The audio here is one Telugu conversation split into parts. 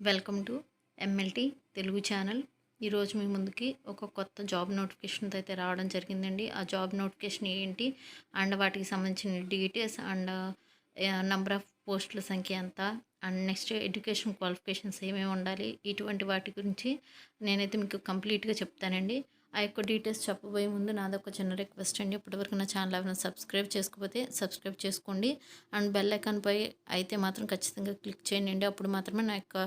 Welcome to MLT Telugu channel. ఈరోజు మీ ముందుకి ఒక కొత్త జాబ్ నోటిఫికేషన్తో అయితే రావడం జరిగిందండి. ఆ జాబ్ నోటిఫికేషన్ ఏంటి అండ్ వాటికి సంబంధించిన డీటెయిల్స్ అండ్ నంబర్ ఆఫ్ పోస్టుల సంఖ్య ఎంత అండ్ నెక్స్ట్ ఎడ్యుకేషన్ క్వాలిఫికేషన్స్ ఏమేమి ఉండాలి, ఇటువంటి వాటి గురించి నేనైతే మీకు కంప్లీట్గా చెప్తానండి. ఆ యొక్క డీటెయిల్స్ చెప్పబోయే ముందు నాదొక చిన్న రిక్వెస్ట్ అండి. ఇప్పటివరకు నా ఛానల్ ఎవరైనా సబ్స్క్రైబ్ చేసుకోకపోతే సబ్స్క్రైబ్ చేసుకోండి అండ్ బెల్ ఐకాన్పై అయితే మాత్రం ఖచ్చితంగా క్లిక్ చేయండి. అప్పుడు మాత్రమే నా యొక్క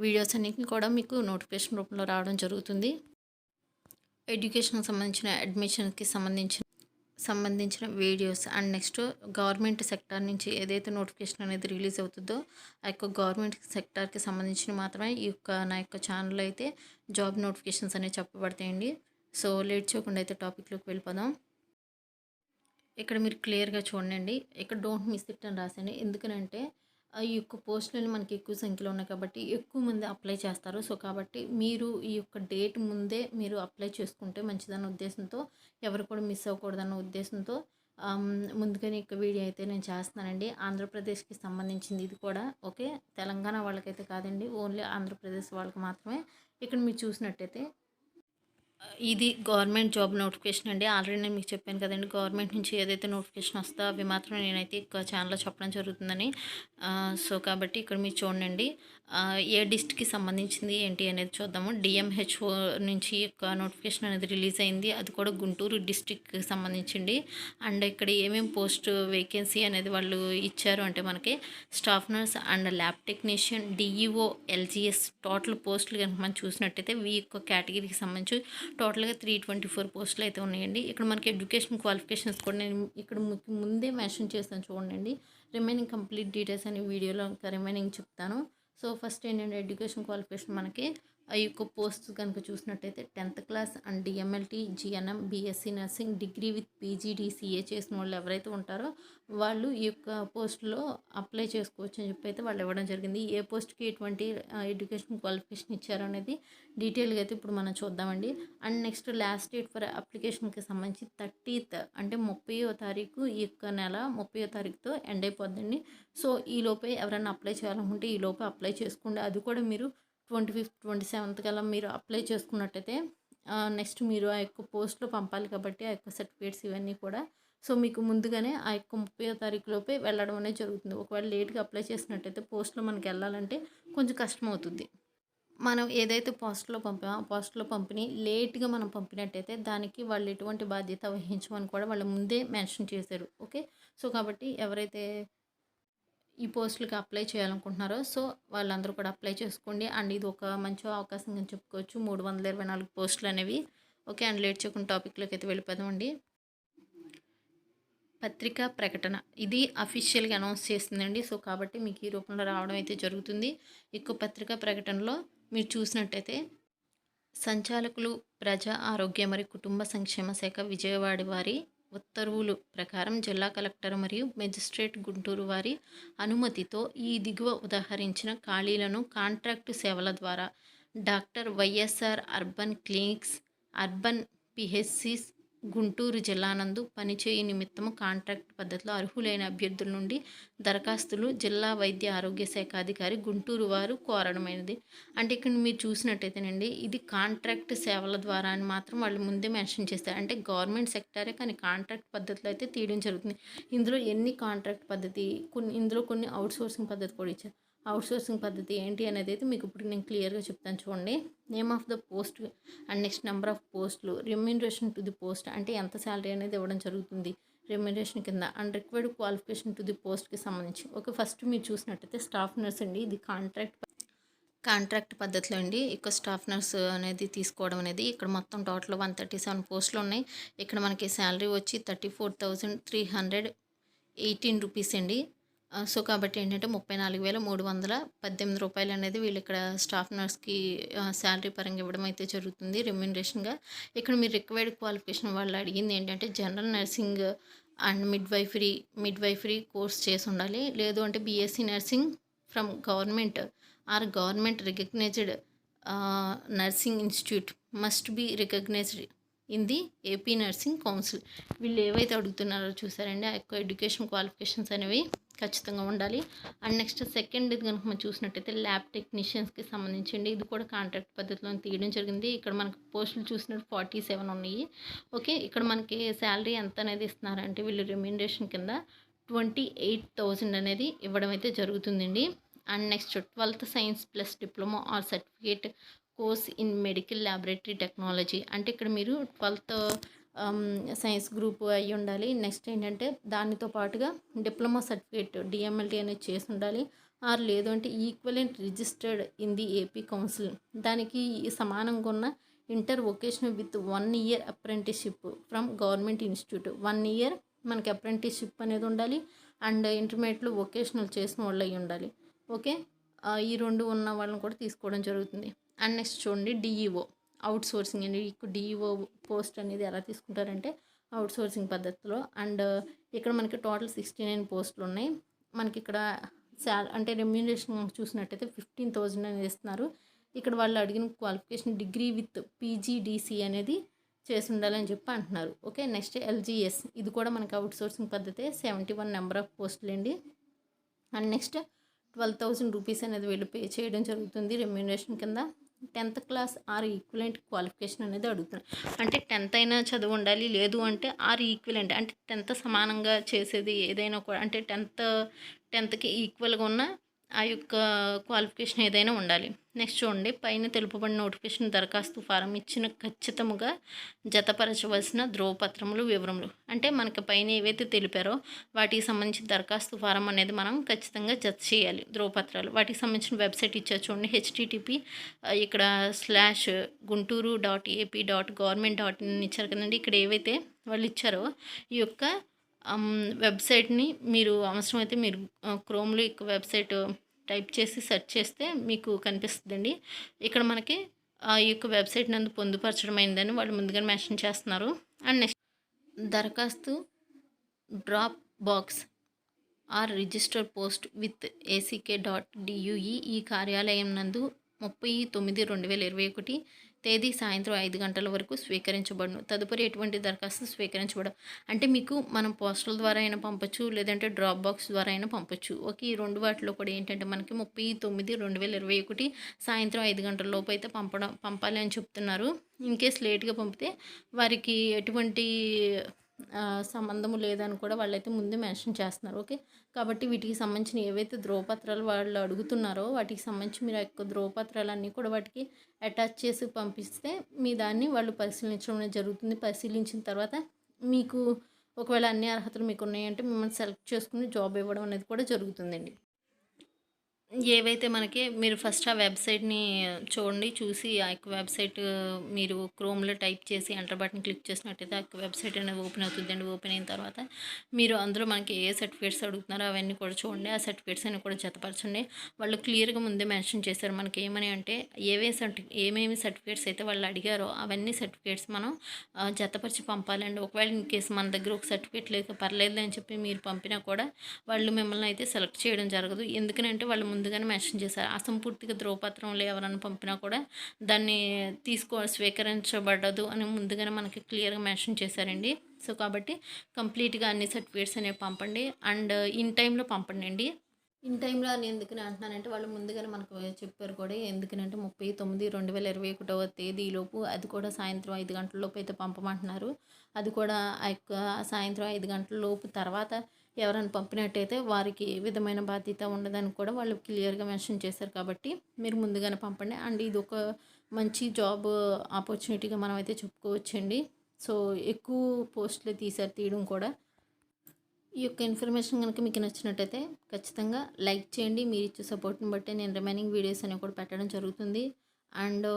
వీడియోస్ అన్నిటిని కూడా మీకు నోటిఫికేషన్ రూపంలో రావడం జరుగుతుంది. ఎడ్యుకేషన్కి సంబంధించిన అడ్మిషన్కి సంబంధించిన videos and next government sector నుంచి ఏదైతే నోటిఫికేషన్ అనేది రిలీజ్ అవుతుందో ఆ యొక్క గవర్నమెంట్ సెక్టార్కి సంబంధించిన మాత్రమే నా యొక్క ఛానల్లో అయితే జాబ్ నోటిఫికేషన్స్ అనేవి చెప్పబడతాయండి. సో లేట్ చేయకుండా అయితే టాపిక్లోకి వెళ్ళిపోదాం. ఇక్కడ మీరు క్లియర్గా చూడండి, ఇక్కడ డోంట్ మిస్ ఇట్ అని రాశాను. ఎందుకనంటే ఈ యొక్క పోస్టులు మనకి ఎక్కువ సంఖ్యలో ఉన్నాయి కాబట్టి ఎక్కువ మంది అప్లై చేస్తారు. సో కాబట్టి మీరు ఈ యొక్క డేట్ ముందే మీరు అప్లై చేసుకుంటే మంచిదన్న ఉద్దేశంతో, ఎవరు కూడా మిస్ అవ్వకూడదన్న ఉద్దేశంతో ముందుగానే ఇక వీడియో అయితే నేను చేస్తున్నానండి. ఆంధ్రప్రదేశ్కి సంబంధించింది ఇది కూడా. ఓకే, తెలంగాణ వాళ్ళకైతే కాదండి, ఓన్లీ ఆంధ్రప్రదేశ్ వాళ్ళకి మాత్రమే. ఇక్కడ మీరు చూసినట్టయితే ఇది గవర్నమెంట్ జాబ్ నోటిఫికేషన్ అండి. ఆల్రెడీ నేను మీకు చెప్పాను కదండి, గవర్నమెంట్ నుంచి ఏదైతే నోటిఫికేషన్ వస్తుందో అవి మాత్రం నేనైతే ఇక ఛానల్లో చెప్పడం జరుగుతుందని. సో కాబట్టి ఇక్కడ మీరు చూడండి, ఏ డిస్ట్రిక్ట్కి సంబంధించింది ఏంటి అనేది చూద్దాము. డిఎంహెచ్ఓ నుంచి యొక్క నోటిఫికేషన్ అనేది రిలీజ్ అయింది. అది కూడా గుంటూరు డిస్ట్రిక్ట్కి సంబంధించింది. అండ్ ఇక్కడ ఏమేమి పోస్ట్ వేకెన్సీ అనేది వాళ్ళు ఇచ్చారు అంటే మనకి staff nurse and lab technician, DEO, LGS total పోస్టులు కనుక మనం చూసినట్టయితే ఈ యొక్క కేటగిరీకి సంబంధించి టోటల్గా 324 పోస్టులు అయితే ఉన్నాయండి. ఇక్కడ మనకి ఎడ్యుకేషన్ క్వాలిఫికేషన్స్ కూడా నేను ఇక్కడ ముందే మెన్షన్ చేస్తాను చూడండి. రిమైనింగ్ కంప్లీట్ డీటెయిల్స్ అనే వీడియోలో ఇంకా రిమైనింగ్ చెప్తాను. సో ఫస్ట్ ఏంటంటే ఎడ్యుకేషన్ క్వాలిఫికేషన్ మనకి ఆ యొక్క పోస్ట్ కనుక చూసినట్టయితే 10th class and DMLT, GNM, BSc nursing, degree with PGDCA చేసిన వాళ్ళు ఎవరైతే ఉంటారో వాళ్ళు ఈ యొక్క పోస్టులో అప్లై చేసుకోవచ్చు అని చెప్పి అయితే వాళ్ళు ఇవ్వడం జరిగింది. ఏ పోస్ట్కి ఎటువంటి ఎడ్యుకేషన్ క్వాలిఫికేషన్ ఇచ్చారు అనేది డీటెయిల్గా అయితే ఇప్పుడు మనం చూద్దామండి. And next last date for అప్లికేషన్కి సంబంధించి 30th అంటే 30వ తారీఖు, ఈ యొక్క నెల 30వ తారీఖుతో ఎండ్ అయిపోద్దండి. సో ఈ లోపే ఎవరైనా అప్లై చేయాలనుకుంటే ఈ లోపే అప్లై చేసుకోండి. అది కూడా మీరు 25th 27th కల్లా మీరు అప్లై చేసుకున్నట్టయితే నెక్స్ట్ మీరు ఆ యొక్క పోస్ట్లో పంపాలి కాబట్టి ఆ యొక్క సర్టిఫికేట్స్ ఇవన్నీ కూడా. సో మీకు ముందుగానే ఆ యొక్క 30వ తారీఖు లోపే వెళ్ళడం అనేది జరుగుతుంది. ఒకవేళ లేట్గా అప్లై చేసినట్టయితే పోస్ట్లో మనకి వెళ్ళాలంటే కొంచెం కష్టం అవుతుంది. మనం ఏదైతే పోస్ట్లో పంపామో ఆ పోస్ట్లో పంపిణీ లేట్గా మనం పంపినట్టయితే దానికి వాళ్ళు ఎటువంటి బాధ్యత వహించమని కూడా వాళ్ళు ముందే మెన్షన్ చేశారు. ఓకే, సో కాబట్టి ఎవరైతే ఈ పోస్టులకి అప్లై చేయాలనుకుంటున్నారో సో వాళ్ళందరూ కూడా అప్లై చేసుకోండి. అండ్ ఇది ఒక మంచి అవకాశం అని చెప్పుకోవచ్చు, 324 పోస్టులు అనేవి. ఓకే, అండ్ లేట్ చేయకుండా టాపిక్లోకి అయితే వెళ్ళిపోదామండి. పత్రికా ప్రకటన ఇది అఫీషియల్గా అనౌన్స్ చేస్తుందండి. సో కాబట్టి మీకు ఈ రూపంలో రావడం అయితే జరుగుతుంది. ఎక్కువ పత్రికా ప్రకటనలో మీరు చూసినట్టయితే సంచాలకులు ప్రజా ఆరోగ్య మరియు కుటుంబ సంక్షేమ శాఖ విజయవాడ వారి ఉత్తర్వులు ప్రకారం జిల్లా కలెక్టర్ మరియు మెజిస్ట్రేట్ గుంటూరు వారి అనుమతితో ఈ దిగువ ఉదాహరించిన ఖాళీలను కాంట్రాక్టు సేవల ద్వారా doctor YSR urban clinics, urban PHCs Guntur జిల్లా నందు పనిచేయు నిమిత్తము కాంట్రాక్ట్ పద్ధతిలో అర్హులైన అభ్యర్థుల నుండి దరఖాస్తులు జిల్లా వైద్య ఆరోగ్య శాఖ అధికారి గుంటూరు వారు కోరడమైనది. అంటే ఇక్కడ మీరు చూసినట్టయితేనండి, ఇది కాంట్రాక్ట్ సేవల ద్వారా అని మాత్రం వాళ్ళు ముందే మెన్షన్ చేస్తారు. అంటే గవర్నమెంట్ సెక్టారే కానీ కాంట్రాక్ట్ పద్ధతిలో అయితే తీయడం జరుగుతుంది. ఇందులో ఎన్ని కాంట్రాక్ట్ పద్ధతి, ఇందులో కొన్ని అవుట్సోర్సింగ్ పద్ధతి కూడా ఇచ్చారు. అవుట్సోర్సింగ్ పద్ధతి ఏంటి అనేది అయితే మీకు ఇప్పుడు నేను క్లియర్గా చెప్తాను చూడండి. Name of the post and next number of పోస్టులు, రెమ్యూనరేషన్ టు ది పోస్ట్ అంటే ఎంత శాలరీ అనేది ఇవ్వడం జరుగుతుంది రెమ్యూనరేషన్ కింద, and required qualification to the పోస్ట్కి సంబంధించి. ఓకే, ఫస్ట్ మీరు చూసినట్టయితే స్టాఫ్ నర్స్ అండి. ఇది కాంట్రాక్ట్ పద్ధతిలో అండి. ఇక్కడ స్టాఫ్ నర్స్ అనేది తీసుకోవడం అనేది ఇక్కడ మొత్తం టోటల్ 137 పోస్టులు ఉన్నాయి. ఇక్కడ మనకి శాలరీ వచ్చి 34,318 రూపీస్ అండి. సో కాబట్టి ఏంటంటే 34,318 రూపాయలు అనేది వీళ్ళు ఇక్కడ స్టాఫ్ నర్స్కి శాలరీ పరంగా ఇవ్వడం అయితే జరుగుతుంది రెమ్యూనరేషన్గా. ఇక్కడ మీరు రిక్వైర్డ్ క్వాలిఫికేషన్ వాళ్ళు అడిగింది ఏంటంటే general nursing and midwifery course చేసి ఉండాలి, లేదు అంటే BSc nursing from government recognised nursing institute must be recognised in the AP nursing council. వీళ్ళు ఏవైతే అడుగుతున్నారో చూసారండి, ఆ యొక్క ఎడ్యుకేషన్ క్వాలిఫికేషన్స్ అనేవి ఖచ్చితంగా ఉండాలి. అండ్ నెక్స్ట్ సెకండ్ ఇది గనుక మనం చూసినట్టయితే ల్యాబ్ టెక్నీషియన్స్‌కి సంబంధించండి. ఇది కూడా కాంట్రాక్ట్ పద్ధతిలో తీయడం జరిగింది. ఇక్కడ మనకు పోస్టులు చూసినట్టు 47 ఉన్నాయి. ఓకే. ఇక్కడ మనకి సాలరీ ఎంత అనేది ఇస్తున్నారంటే వీళ్ళు రెమ్యునరేషన్ కింద 28,000 అనేది ఇవ్వడం అయితే జరుగుతుందండి. And next 12th science plus diploma or certificate course in medical laboratory technology. అంటే ఇక్కడ మీరు 12th సైన్స్ గ్రూప్ అయ్యి ఉండాలి. నెక్స్ట్ ఏంటంటే దానితో పాటుగా డిప్లొమా సర్టిఫికేట్ డిఎంఎల్టీ అనేది చేసి ఉండాలి. ఆర్ లేదు అంటే equivalent registered in the AP council. దానికి సమానంగా ఉన్న inter vocational with 1 year apprenticeship from government institute. 1 year మనకి అప్రెంటిస్‌షిప్ అనేది ఉండాలి. అండ్ ఇంటర్మీడియట్‌లో వొకేషనల్ చేసిన వాళ్ళు అయ్యి ఉండాలి. ఓకే. ఈ 2 ఉన్న వాళ్ళని కూడా తీసుకోవడం జరుగుతుంది. అండ్ నెక్స్ట్ చూడండి డీఈఓ అవుట్ సోర్సింగ్ అండి. డీఈఓ పోస్ట్ అనేది ఎలా తీసుకుంటారంటే అవుట్ సోర్సింగ్ పద్ధతిలో. అండ్ ఇక్కడ మనకి టోటల్ 69 పోస్టులు ఉన్నాయి. మనకి ఇక్కడ అంటే రెమ్యూనరేషన్ చూసినట్టయితే 15,000 అనేది ఇస్తున్నారు. ఇక్కడ వాళ్ళు అడిగిన క్వాలిఫికేషన్ డిగ్రీ విత్ పీజీడీసీ అనేది చేసి ఉండాలని చెప్పి అంటున్నారు. ఓకే. నెక్స్ట్ ఎల్జీఎస్ ఇది కూడా మనకి అవుట్ సోర్సింగ్ పద్ధతే. 71 నెంబర్ ఆఫ్ పోస్టులు అండి. అండ్ నెక్స్ట్ 12,000 రూపీస్ అనేది వీళ్ళు పే చేయడం జరుగుతుంది రెమ్యూనరేషన్ కింద. 10th class are equivalent qualification అనేది అడుగుతున్నారు. అంటే 10th అయినా చదువు ఉండాలి. లేదు అంటే ఆర్ ఈక్వలెంట్ అంటే 10th సమానంగా చేసేది ఏదైనా కూడా అంటే 10th ఈక్వల్గా ఉన్న ఆ యొక్క క్వాలిఫికేషన్ ఏదైనా ఉండాలి. నెక్స్ట్ చూడండి పైన తెలుపబడిన నోటిఫికేషన్ దరఖాస్తు ఫారం ఇచ్చిన ఖచ్చితంగా జతపరచవలసిన ధ్రువపత్రములు వివరములు. అంటే మనకి పైన ఏవైతే తెలిపారో వాటికి సంబంధించిన దరఖాస్తు ఫారం అనేది మనం ఖచ్చితంగా జత చేయాలి. ధ్రువపత్రాలు వాటికి సంబంధించిన వెబ్సైట్ ఇచ్చారు చూడండి. http ఇక్కడ /gunturu.ap.government.in ఇచ్చారు కదండి. ఇక్కడ ఏవైతే వాళ్ళు ఇచ్చారో ఈ యొక్క వెబ్సైట్ని మీరు అవసరమైతే మీరు క్రోమ్లో ఈ వెబ్సైట్ టైప్ చేసి సెర్చ్ చేస్తే మీకు కనిపిస్తుందండి. ఇక్కడ మనకి ఈ యొక్క వెబ్సైట్ నందు పొందుపరచడం అయిందని వాళ్ళు ముందుగానే మెన్షన్ చేస్తున్నారు. అండ్ నెక్స్ట్ దరఖాస్తు drop box or register post with ACK.DUE ఈ కార్యాలయం నందు 30/9/2021 తేదీ సాయంత్రం 5 గంటల వరకు స్వీకరించబడును. తదుపరి ఎటువంటి దరఖాస్తు స్వీకరించబడవు. అంటే మీకు మనం పోస్టల్ ద్వారా అయినా పంపొచ్చు, లేదంటే డ్రాప్ బాక్స్ ద్వారా అయినా పంపొచ్చు. ఓకే. ఈ 2 వాటిలో కూడా ఏంటంటే మనకి 30/9/2021 సాయంత్రం 5 గంటల లోపు అయితే పంపాలి అని చెప్తున్నారు. ఇన్ కేస్ లేట్గా పంపితే వారికి ఎటువంటి సంబంధము లేదని కూడా వాళ్ళైతే ముందే మెన్షన్ చేస్తున్నారు. ఓకే. కాబట్టి వీటికి సంబంధించిన ఏవైతే ధ్రువపత్రాలు వాళ్ళు అడుగుతున్నారో వాటికి సంబంధించి మీరు ఆ యొక్క ధ్రువపత్రాలన్నీ కూడా వాటికి అటాచ్ చేసి పంపిస్తే మీ దాన్ని వాళ్ళు పరిశీలించడం అనేది జరుగుతుంది. పరిశీలించిన తర్వాత మీకు ఒకవేళ అన్ని అర్హతలు మీకు ఉన్నాయంటే మిమ్మల్ని సెలెక్ట్ చేసుకుని జాబ్ ఇవ్వడం అనేది కూడా జరుగుతుందండి. ఏవైతే మనకి మీరు ఫస్ట్ ఆ వెబ్సైట్‌ని చూడండి. చూసి ఆ యొక్క వెబ్సైట్ మీరు క్రోమ్‌లో టైప్ చేసి ఎంటర్ బటన్ క్లిక్ చేసినట్టయితే ఆ యొక్క వెబ్సైట్ అనేది ఓపెన్ అవుతుందండి. ఓపెన్ అయిన తర్వాత మీరు అందులో మనకి ఏ సర్టిఫికేట్స్ అడుగుతున్నారో అవన్నీ కూడా చూడండి. ఆ సర్టిఫికేట్స్ అన్ని కూడా జతపరచండి. వాళ్ళు క్లియర్‌గా ముందే మెన్షన్ చేశారు మనకి ఏమని అంటే ఏమేమి సర్టిఫికేట్స్ అయితే వాళ్ళు అడిగారో అవన్నీ సర్టిఫికేట్స్ మనం జతపరిచి పంపాలండి. ఒకవేళ ఇన్ కేస్ మన దగ్గర ఒక సర్టిఫికేట్ లేక పర్లేదులే అని చెప్పి మీరు పంపినా కూడా వాళ్ళు మిమ్మల్ని అయితే సెలెక్ట్ చేయడం జరగదు. ఎందుకనంటే వాళ్ళు ముందుగానే మెన్షన్ చేశారు. అసంపూర్తిగా ధ్రువపత్రంలో ఎవరైనా పంపినా కూడా దాన్ని స్వీకరించబడదు అని ముందుగానే మనకి క్లియర్గా మెన్షన్ చేశారండి. సో కాబట్టి కంప్లీట్గా అన్ని సర్టిఫికేట్స్ అనేవి పంపండి. అండ్ ఇన్ టైంలో పంపండి అండి. ఇన్ టైంలో అని ఎందుకని అంటున్నానంటే వాళ్ళు ముందుగానే మనకు చెప్పారు కూడా. ఎందుకనంటే 30/9/2021 తేదీలోపు అది కూడా సాయంత్రం 5 గంటల లోపు అయితే పంపమంటున్నారు. అది కూడా ఆ యొక్క సాయంత్రం 5 గంటల లోపు తర్వాత ఎవరైనా పంపినట్టయితే వారికి ఏ విధమైన బాధ్యత ఉండదని కూడా వాళ్ళు క్లియర్గా మెన్షన్ చేశారు. కాబట్టి మీరు ముందుగానే పంపండి. అండ్ ఇది ఒక మంచి జాబ్ ఆపర్చునిటీగా మనం అయితే చెప్పుకోవచ్చండి. సో ఎక్కువ పోస్టులు తీయడం కూడా. ఈ యొక్క ఇన్ఫర్మేషన్ కనుక మీకు నచ్చినట్టయితే ఖచ్చితంగా లైక్ చేయండి. మీరు ఇచ్చే సపోర్ట్ని బట్టి నేను రిమైనింగ్ వీడియోస్ అనేవి కూడా పెట్టడం జరుగుతుంది. అండ్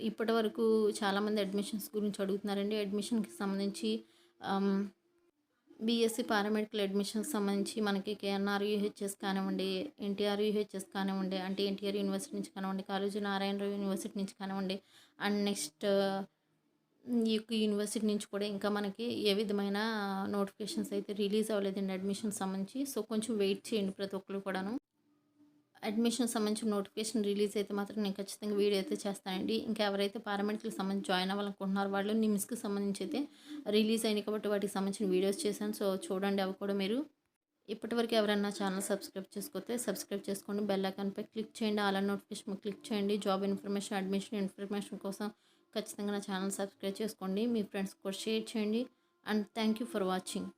ఇప్పటి వరకు చాలామంది అడ్మిషన్స్ గురించి అడుగుతున్నారండి. అడ్మిషన్కి సంబంధించి బీఎస్సీ పారామెడికల్ అడ్మిషన్కి సంబంధించి మనకి కేఎన్ఆర్ యూహెచ్ఎస్ కానివ్వండి, ఎన్టీఆర్ యూహెచ్ఎస్ కానివ్వండి, అంటే ఎన్టీఆర్ యూనివర్సిటీ నుంచి కానివ్వండి, కాళోజీ నారాయణరావు యూనివర్సిటీ నుంచి కానివ్వండి, అండ్ నెక్స్ట్ ఈ యొక్క యూనివర్సిటీ నుంచి కూడా ఇంకా మనకి ఏ విధమైన నోటిఫికేషన్స్ అయితే రిలీజ్ అవ్వలేదండి అడ్మిషన్ సంబంధించి. సో కొంచెం వెయిట్ చేయండి ప్రతి ఒక్కరు కూడాను. అడ్మిషన్ సంబంధించిన నోటిఫికేషన్ రిలీజ్ అయితే మాత్రం నేను ఖచ్చితంగా వీడియో అయితే చేస్తానండి. ఇంకా ఎవరైతే పారామెడికల్కి సంబంధించి జాయిన్ అవ్వాలనుకుంటున్నారో వాళ్ళు నిమ్స్కి సంబంధించి అయితే రిలీజ్ అయినాయి కాబట్టి వాటికి సంబంధించిన వీడియోస్ చేశాను. సో చూడండి అవి కూడా మీరు. ఇప్పటివరకు ఎవరైనా ఛానల్ సబ్స్క్రైబ్ చేసుకోతే సబ్స్క్రైబ్ చేసుకోండి. బెల్ ఐకాన్పై క్లిక్ చేయండి. ఆల్ నోటిఫికేషన్ క్లిక్ చేయండి. జాబ్ ఇన్ఫర్మేషన్, అడ్మిషన్ ఇన్ఫర్మేషన్ కోసం ఖచ్చితంగా నా ఛానల్ సబ్స్క్రైబ్ చేసుకోండి. మీ ఫ్రెండ్స్ కూడా షేర్ చేయండి. And thank you for watching.